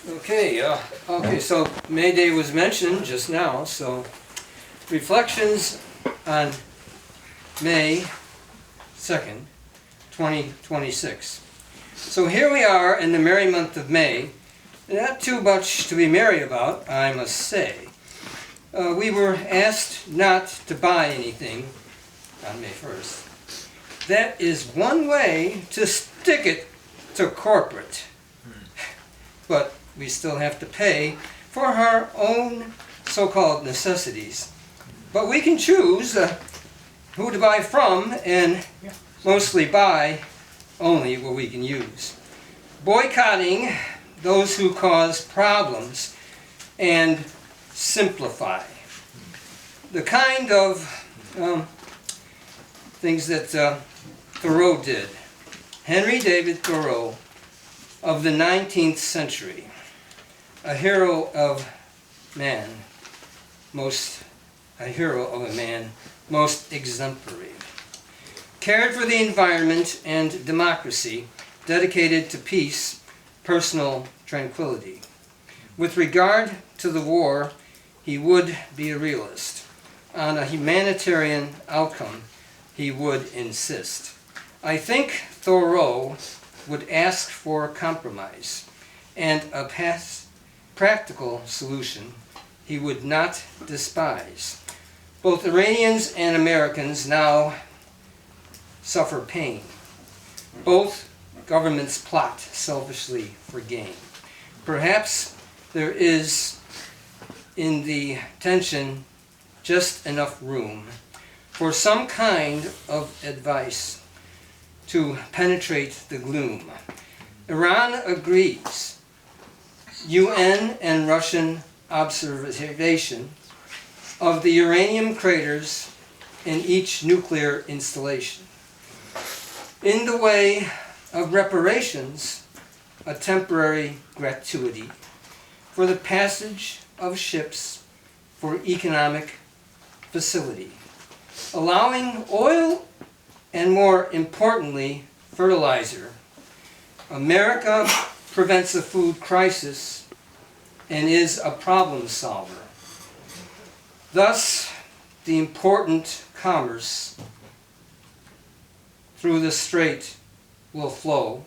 Okay, so May Day was mentioned just now, so reflections on May 2nd, 2026. So here we are in the merry month of May. Not too much to be merry about, I must say. We were asked not to buy anything on May 1st. That is one way to stick it to corporate. But we still have to pay for our own so-called necessities. But we can choose who to buy from and mostly buy only what we can use. Boycotting those who cause problems and simplify. The kind of things that Thoreau did. Henry David Thoreau of the 19th century, a hero of a man most exemplary. Cared for the environment and democracy, dedicated to peace, personal tranquility. With regard to the war, he would be a realist. On a humanitarian outcome, he would insist. I think Thoreau would ask for a compromise and a practical solution he would not despise. Both Iranians and Americans now suffer pain. Both governments plot selfishly for gain. Perhaps there is in the tension just enough room for some kind of advice to penetrate the gloom. Iran agrees. UN and Russian observation of the uranium craters in each nuclear installation. In the way of reparations, a temporary gratuity for the passage of ships for economic facility, allowing oil and, more importantly, fertilizer. America prevents a food crisis and is a problem solver. Thus, the important commerce through the strait will flow.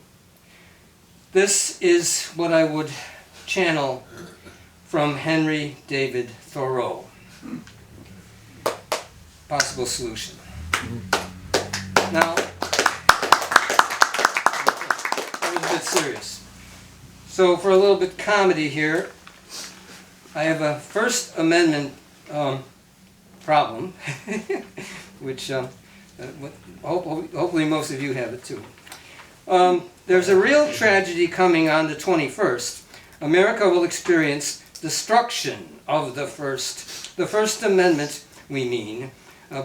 This is what I would channel from Henry David Thoreau. Possible solution. Now, that was a bit serious. So for a little bit comedy here, I have a First Amendment problem, which hopefully most of you have it too. There's a real tragedy coming on the 21st. America will experience destruction of the First Amendment, we mean,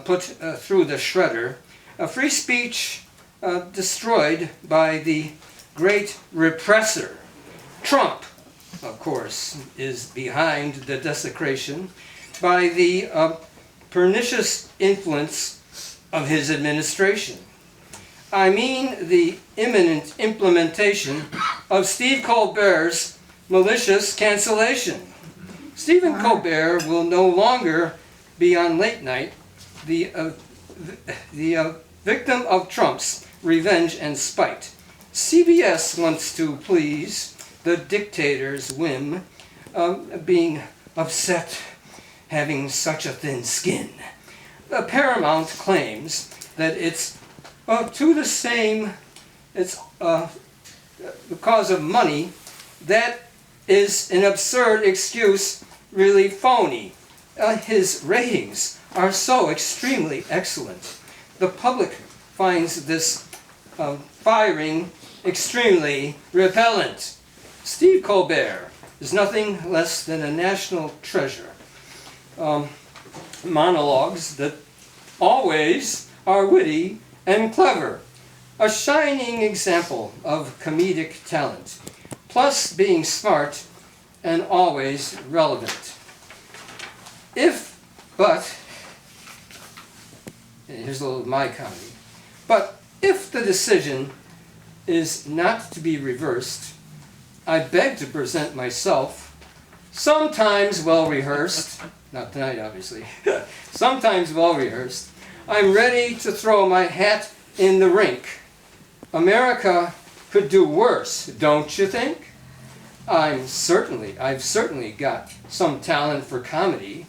put through the shredder. Free speech destroyed by the great repressor. Trump, of course, is behind the desecration by the pernicious influence of his administration. I mean the imminent implementation of Steve Colbert's malicious cancellation. Stephen Colbert will no longer be on late night, the victim of Trump's revenge and spite. CBS wants to please the dictator's whim, being upset having such a thin skin. The Paramount claims that it's because of money. That is an absurd excuse, really phony. His ratings are so extremely excellent. The public finds this firing extremely repellent. Steve Colbert is nothing less than a national treasure. Monologues that always are witty and clever. A shining example of comedic talent, plus being smart and always relevant. Here's a little of my comedy. But if the decision is not to be reversed, I beg to present myself, sometimes well-rehearsed, not tonight obviously, sometimes well-rehearsed. I'm ready to throw my hat in the rink. America could do worse, don't you think? I've certainly got some talent for comedy,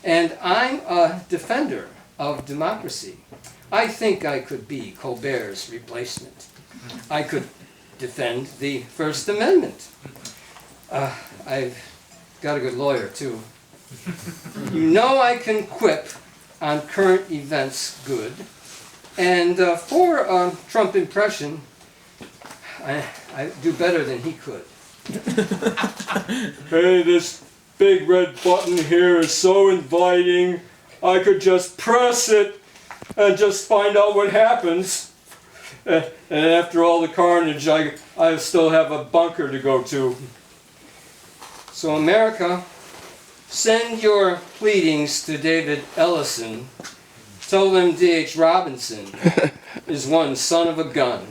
and I'm a defender of democracy. I think I could be Colbert's replacement. I could defend the First Amendment. I've got a good lawyer, too. You know I can quip on current events good. And for a Trump impression, I do better than he could. Hey, this big red button here is so inviting. I could just press it and just find out what happens. And after all the carnage, I still have a bunker to go to. So America, send your pleadings to David Ellison. Tell them D.H. Robinson is one son of a gun.